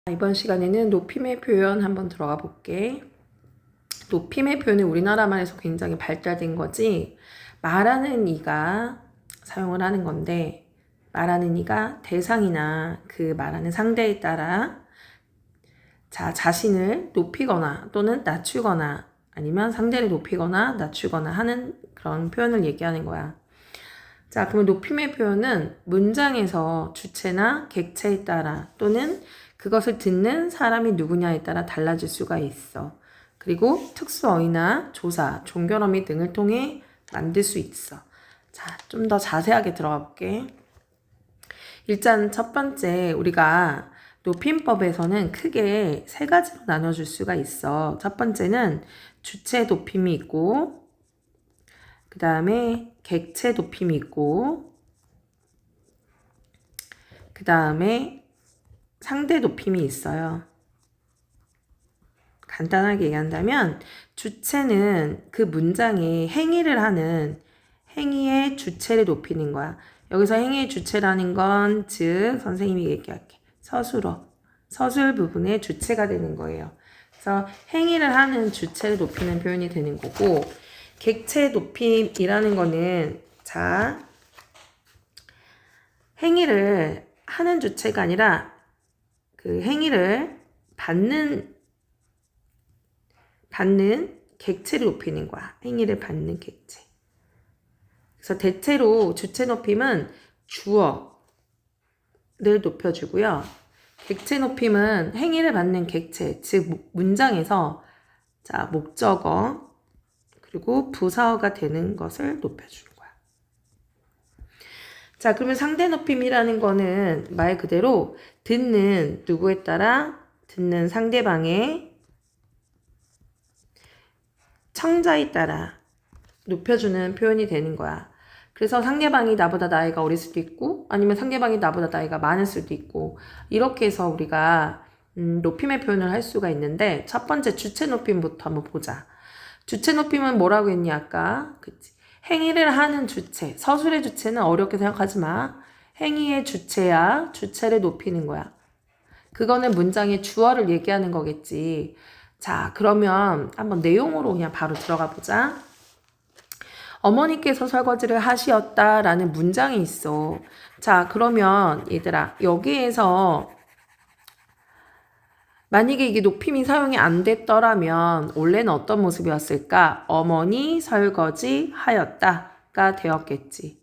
이번 시간에는 높임의 표현 한번 들어가 볼게. 높임의 표현은 우리나라만 해서 굉장히 발달된 거지, 말하는 이가 사용을 하는 건데, 말하는 이가 대상이나 그 말하는 상대에 따라 자신을 높이거나 또는 낮추거나 아니면 상대를 높이거나 낮추거나 하는 그런 표현을 얘기하는 거야. 자, 그러면 높임의 표현은 문장에서 주체나 객체에 따라 또는 그것을 듣는 사람이 누구냐에 따라 달라질 수가 있어. 그리고 특수어휘나 조사, 종결어미 등을 통해 만들 수 있어. 자, 좀 더 자세하게 들어가 볼게. 일단 첫 번째, 우리가 높임법에서는 크게 세 가지로 나눠줄 수가 있어. 첫 번째는 주체 높임이 있고, 그 다음에 객체 높임이 있고, 그 다음에 상대 높임이 있어요. 간단하게 얘기한다면 주체는 그 문장에 행위를 하는 행위의 주체를 높이는 거야. 여기서 행위의 주체라는 건 즉 선생님이 얘기할게. 서술 부분의 주체가 되는 거예요. 그래서 행위를 하는 주체를 높이는 표현이 되는 거고, 객체 높임이라는 거는 행위를 하는 주체가 아니라 그 행위를 받는 객체를 높이는 거야. 행위를 받는 객체. 그래서 대체로 주체 높임은 주어를 높여주고요. 객체 높임은 행위를 받는 객체, 즉 문장에서 목적어 그리고 부사어가 되는 것을 높여주는 거야. 자, 그러면 상대 높임이라는 거는 말 그대로 듣는 누구에 따라 듣는 상대방의 청자에 따라 높여주는 표현이 되는 거야. 그래서 상대방이 나보다 나이가 어릴 수도 있고 아니면 상대방이 나보다 나이가 많을 수도 있고, 이렇게 해서 우리가 높임의 표현을 할 수가 있는데, 첫 번째 주체 높임부터 한번 보자. 주체 높임은 뭐라고 했니 아까? 그치? 행위를 하는 주체. 서술의 주체는 어렵게 생각하지 마. 행위의 주체야. 주체를 높이는 거야. 그거는 문장의 주어를 얘기하는 거겠지. 자, 그러면 한번 내용으로 그냥 바로 들어가 보자. 어머니께서 설거지를 하시었다라는 문장이 있어. 자, 그러면 얘들아, 여기에서 만약에 이게 높임이 사용이 안 됐더라면 원래는 어떤 모습이었을까? 어머니 설거지 하였다가 되었겠지.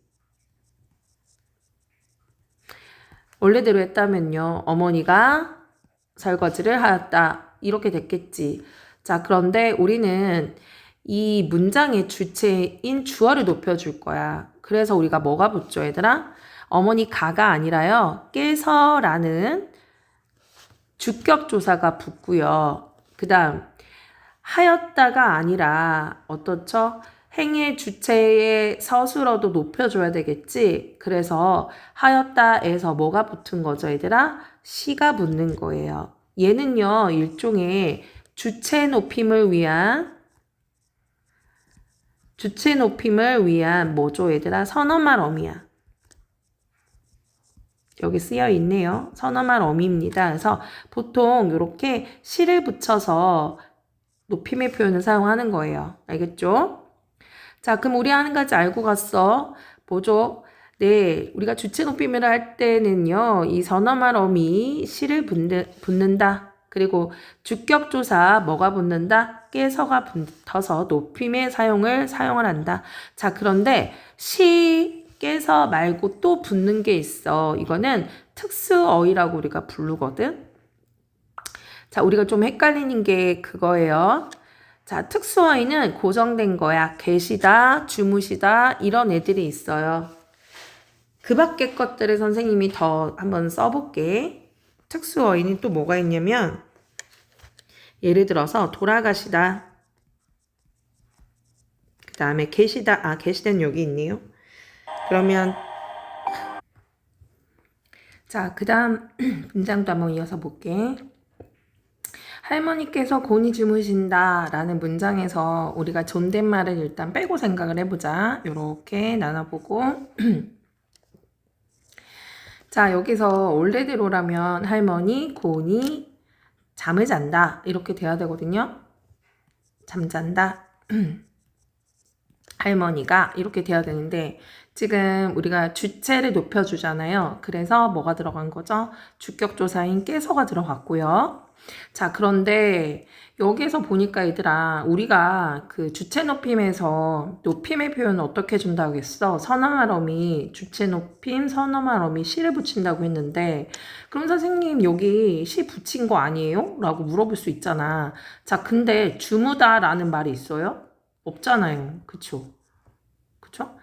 원래대로 했다면요, 어머니가 설거지를 하였다 이렇게 됐겠지. 자, 그런데 우리는 이 문장의 주체인 주어를 높여줄 거야. 그래서 우리가 뭐가 붙죠, 얘들아? 어머니가가 아니라요, 깨서라는 주격조사가 붙고요. 그 다음 하였다가 아니라 어떻죠? 행위의 주체의 서술어도 높여줘야 되겠지. 그래서 하였다에서 뭐가 붙은 거죠, 얘들아? 시가 붙는 거예요. 얘는요, 일종의 주체 높임을 위한 뭐죠, 얘들아? 선어말 어미야. 여기 쓰여 있네요. 선어말 어미입니다. 그래서 보통 이렇게 시를 붙여서 높임의 표현을 사용하는 거예요. 알겠죠? 자, 그럼 우리 한 가지 알고 갔어. 뭐죠? 네, 우리가 주체 높임을 할 때는요, 이 선어말 어미 시를 붙는다. 그리고 주격조사 뭐가 붙는다? 깨서가 붙어서 높임의 사용을 한다. 자, 그런데 시, 깨서 말고 또 붙는 게 있어. 이거는 특수어휘라고 우리가 부르거든. 자, 우리가 좀 헷갈리는 게 그거예요. 자, 특수어휘는 고정된 거야. 계시다, 주무시다 이런 애들이 있어요. 그 밖의 것들을 선생님이 더 한번 써볼게. 특수어휘는 또 뭐가 있냐면, 예를 들어서 돌아가시다, 그 다음에 계시다, 계시다는 여기 있네요. 그러면 자, 그 다음 문장도 한번 이어서 볼게. 할머니께서 곤히 주무신다 라는 문장에서 우리가 존댓말을 일단 빼고 생각을 해보자. 요렇게 나눠보고 자, 여기서 원래대로라면 할머니 곤히 잠을 잔다. 이렇게 돼야 되거든요. 잠잔다. 할머니가 이렇게 돼야 되는데 지금 우리가 주체를 높여주잖아요. 그래서 뭐가 들어간 거죠? 주격조사인 깨서가 들어갔고요. 자, 그런데 여기에서 보니까 얘들아, 우리가 그 주체 높임에서 높임의 표현을 어떻게 준다고 했어? 선어말 어미 주체 높임, 선어말 어미 시를 붙인다고 했는데 그럼 선생님 여기 시 붙인 거 아니에요? 라고 물어볼 수 있잖아. 자, 근데 주무다 라는 말이 있어요? 없잖아요. 그쵸? 그쵸?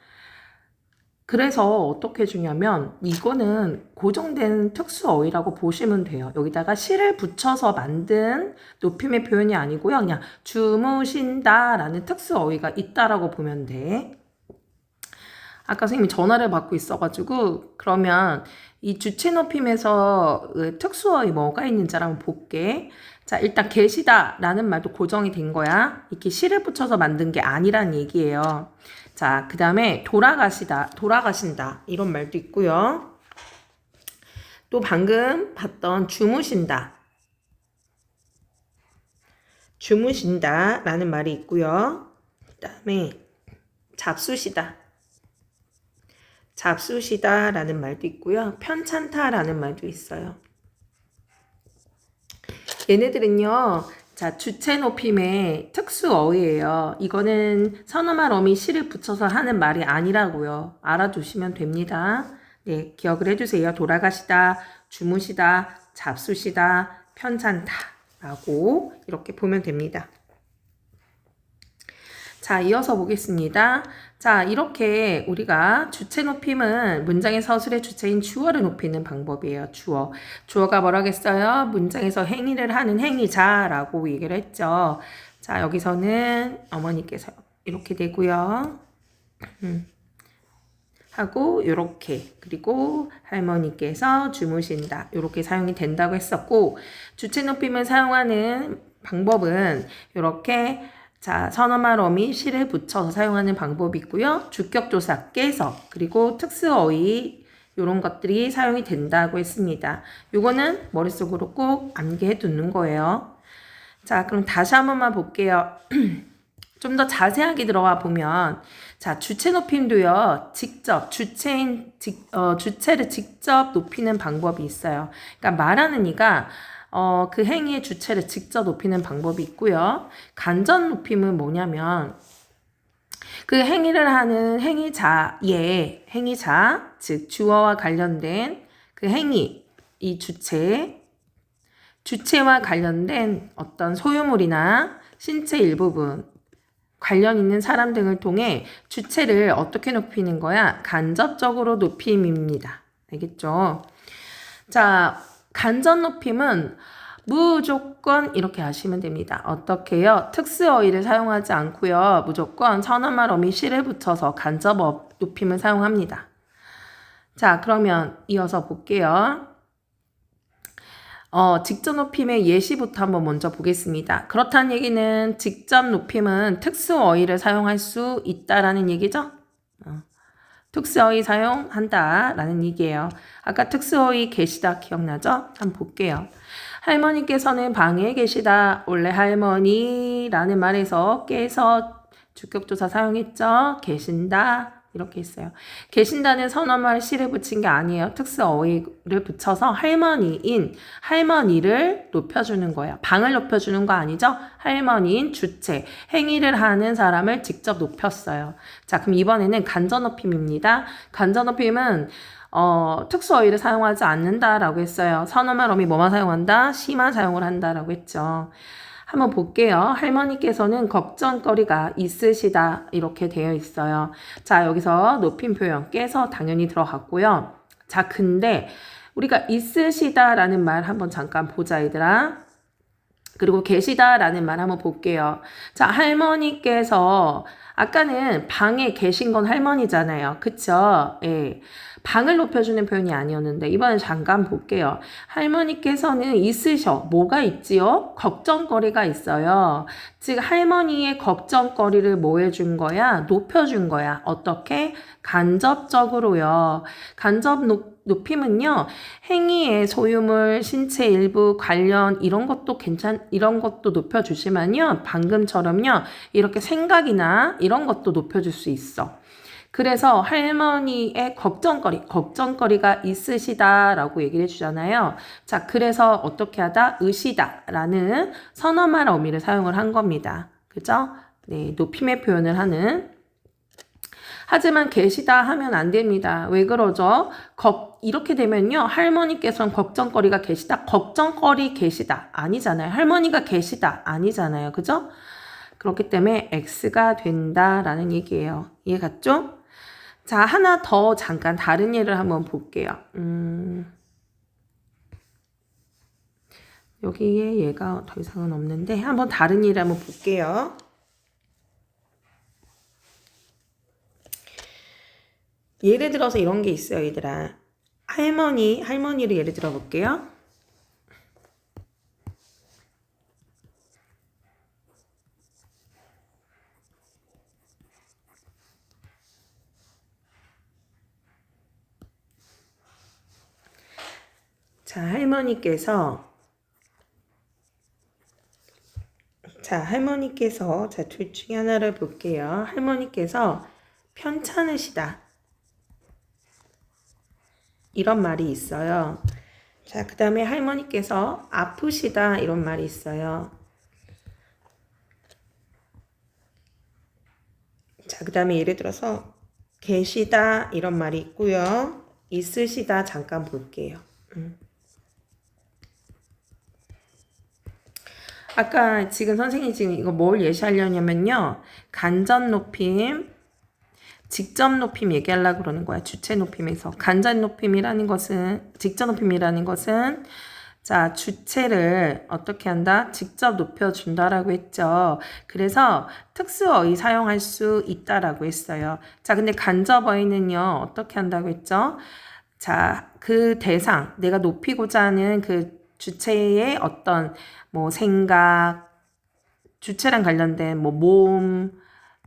그래서 어떻게 주냐면 이거는 고정된 특수어휘라고 보시면 돼요. 여기다가 시를 붙여서 만든 높임의 표현이 아니고요. 그냥 주무신다 라는 특수어휘가 있다라고 보면 돼. 아까 선생님이 전화를 받고 있어가지고 그러면 이 주체 높임에서 특수어휘 뭐가 있는지 한번 볼게. 자, 일단 계시다 라는 말도 고정이 된 거야. 이렇게 시를 붙여서 만든 게 아니란 얘기예요. 자, 그 다음에 돌아가시다, 돌아가신다 이런 말도 있고요. 또 방금 봤던 주무신다, 주무신다 라는 말이 있고요. 그 다음에 잡수시다, 잡수시다 라는 말도 있고요. 편찮다 라는 말도 있어요. 얘네들은요, 자, 주체 높임의 특수어휘예요. 이거는 선어말 어미 시를 붙여서 하는 말이 아니라고요. 알아두시면 됩니다. 네, 기억을 해주세요. 돌아가시다, 주무시다, 잡수시다, 편찮다 라고 이렇게 보면 됩니다. 자, 이어서 보겠습니다. 자, 이렇게 우리가 주체 높임은 문장의 서술의 주체인 주어를 높이는 방법이에요. 주어. 주어가 뭐라겠어요? 문장에서 행위를 하는 행위자라고 얘기를 했죠. 자, 여기서는 어머니께서 이렇게 되고요. 하고 이렇게, 그리고 할머니께서 주무신다 이렇게 사용이 된다고 했었고, 주체 높임을 사용하는 방법은 이렇게, 자, 선어말 어미 시를 붙여서 사용하는 방법이 있고요. 주격조사 깨서, 그리고 특수어휘 이런 것들이 사용이 된다고 했습니다. 요거는 머릿속으로 꼭 암기해 두는 거예요. 자, 그럼 다시 한 번만 볼게요. 좀 더 자세하게 들어와 보면, 자, 주체 높임도요, 직접, 주체를 직접 높이는 방법이 있어요. 그러니까 말하는 이가, 그 행위의 주체를 직접 높이는 방법이 있고요. 간접 높임은 뭐냐면, 그 행위를 하는 행위자의, 행위자, 즉, 주어와 관련된 그 행위, 이 주체와 관련된 어떤 소유물이나 신체 일부분, 관련 있는 사람 등을 통해 주체를 어떻게 높이는 거야? 간접적으로 높임입니다. 알겠죠? 자, 간접 높임은 무조건 이렇게 하시면 됩니다. 어떻게요? 특수어휘를 사용하지 않고요. 무조건 선어말 어미 시를 붙여서 간접 높임을 사용합니다. 자, 그러면 이어서 볼게요. 직접 높임의 예시부터 한번 먼저 보겠습니다. 그렇다는 얘기는 직접 높임은 특수어휘를 사용할 수 있다라는 얘기죠? 특수어휘 사용한다라는 얘기예요. 아까 특수어휘 계시다 기억나죠? 한번 볼게요. 할머니께서는 방에 계시다. 원래 할머니라는 말에서 깨서 주격조사 사용했죠? 계신다. 이렇게 했어요. 계신다는 선어말 시를 붙인 게 아니에요. 특수어휘를 붙여서 할머니를 높여주는 거예요. 방을 높여주는 거 아니죠? 할머니인 주체, 행위를 하는 사람을 직접 높였어요. 자, 그럼 이번에는 간접 높임입니다. 간접 높임은 특수어휘를 사용하지 않는다라고 했어요. 선어말 어미 뭐만 사용한다? 시만 사용을 한다라고 했죠. 한번 볼게요. 할머니께서는 걱정거리가 있으시다 이렇게 되어 있어요. 자, 여기서 높임 표현 깨서 당연히 들어갔고요. 자, 근데 우리가 있으시다라는 말 한번 잠깐 보자 얘들아. 그리고 계시다라는 말 한번 볼게요. 자, 할머니께서 아까는 방에 계신 건 할머니잖아요. 그쵸? 예. 방을 높여주는 표현이 아니었는데 이번엔 잠깐 볼게요. 할머니께서는 있으셔. 뭐가 있지요? 걱정거리가 있어요. 즉 할머니의 걱정거리를 뭐 해준 거야? 높여준 거야. 어떻게? 간접적으로요. 간접 높임은요, 행위의 소유물, 신체 일부, 관련, 이런 것도 이런 것도 높여주지만요, 방금처럼요, 이렇게 생각이나 이런 것도 높여줄 수 있어. 그래서 할머니의 걱정거리가 있으시다라고 얘기를 해주잖아요. 자, 그래서 어떻게 하다? 으시다라는 선어말 어미를 사용을 한 겁니다. 그죠? 네, 높임의 표현을 하는. 하지만 계시다 하면 안 됩니다. 왜 그러죠? 이렇게 되면요. 할머니께서는 걱정거리가 계시다. 걱정거리 계시다. 아니잖아요. 할머니가 계시다. 아니잖아요. 그죠? 그렇기 때문에 X가 된다라는 얘기예요. 이해 갔죠? 자, 하나 더 잠깐 다른 예를 한번 볼게요. 여기에 얘가 더 이상은 없는데 한번 다른 예를 한번 볼게요. 예를 들어서 이런 게 있어요, 얘들아. 할머니를 예를 들어 볼게요. 자, 할머니께서 둘 중에 하나를 볼게요. 할머니께서 편찮으시다. 이런 말이 있어요. 자, 그 다음에 할머니께서 아프시다. 이런 말이 있어요. 자, 그 다음에 예를 들어서 계시다. 이런 말이 있고요. 있으시다. 잠깐 볼게요. 아까 지금 선생님이 지금 이거 뭘 예시하려냐면요. 간접 높임, 직접 높임 얘기하려고 그러는 거야. 주체 높임에서. 간접 높임이라는 것은, 직접 높임이라는 것은, 자, 주체를 어떻게 한다? 직접 높여준다라고 했죠. 그래서 특수어휘 사용할 수 있다라고 했어요. 자, 근데 간접어휘는요, 어떻게 한다고 했죠? 자, 그 대상, 내가 높이고자 하는 그 주체의 어떤 뭐 생각, 주체랑 관련된 뭐 몸,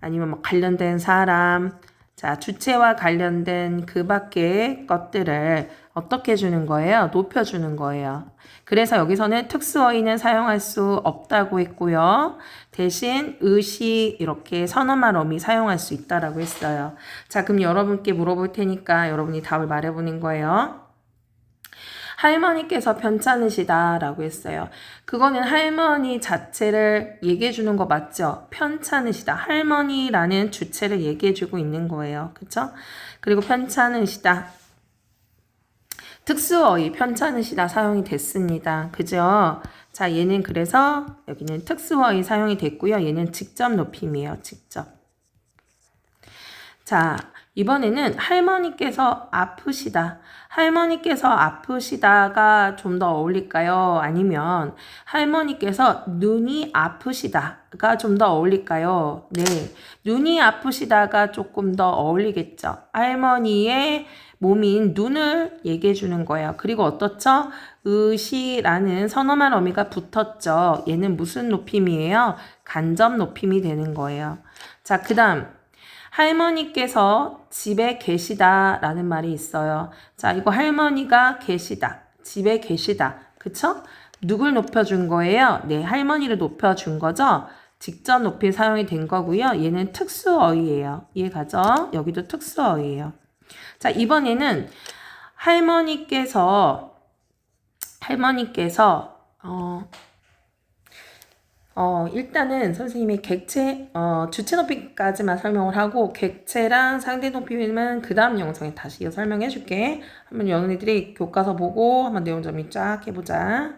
아니면 뭐 관련된 사람, 자, 주체와 관련된 그 밖의 것들을 어떻게 해주는 거예요? 높여주는 거예요. 그래서 여기서는 특수어휘는 사용할 수 없다고 했고요. 대신 의시 이렇게 선어말 어미 사용할 수 있다라고 했어요. 자, 그럼 여러분께 물어볼 테니까 여러분이 답을 말해보는 거예요. 할머니께서 편찮으시다라고 했어요. 그거는 할머니 자체를 얘기해 주는 거 맞죠? 편찮으시다. 할머니라는 주체를 얘기해 주고 있는 거예요. 그쵸? 그리고 편찮으시다. 특수어휘 편찮으시다 사용이 됐습니다. 그죠? 자, 얘는 그래서 여기는 특수어휘 사용이 됐고요. 얘는 직접 높임이에요. 직접. 자, 이번에는 할머니께서 아프시다. 할머니께서 아프시다가 좀 더 어울릴까요? 아니면 할머니께서 눈이 아프시다가 좀 더 어울릴까요? 네, 눈이 아프시다가 조금 더 어울리겠죠. 할머니의 몸인 눈을 얘기해 주는 거예요. 그리고 어떻죠? 의시라는 선어말 어미가 붙었죠. 얘는 무슨 높임이에요? 간접 높임이 되는 거예요. 자, 그 다음 할머니께서 집에 계시다 라는 말이 있어요. 자, 이거 할머니가 계시다. 집에 계시다. 그쵸? 누굴 높여준 거예요? 네, 할머니를 높여준 거죠? 직접 높임 사용이 된 거고요. 얘는 특수어휘예요. 이해 가죠? 여기도 특수어휘예요. 자, 이번에는 할머니께서 일단은 선생님이 객체, 주체 높이까지만 설명을 하고 객체랑 상대 높이는 그 다음 영상에 다시 설명해 줄게. 한번 여러분들이 교과서 보고 한번 내용 정리 쫙 해보자.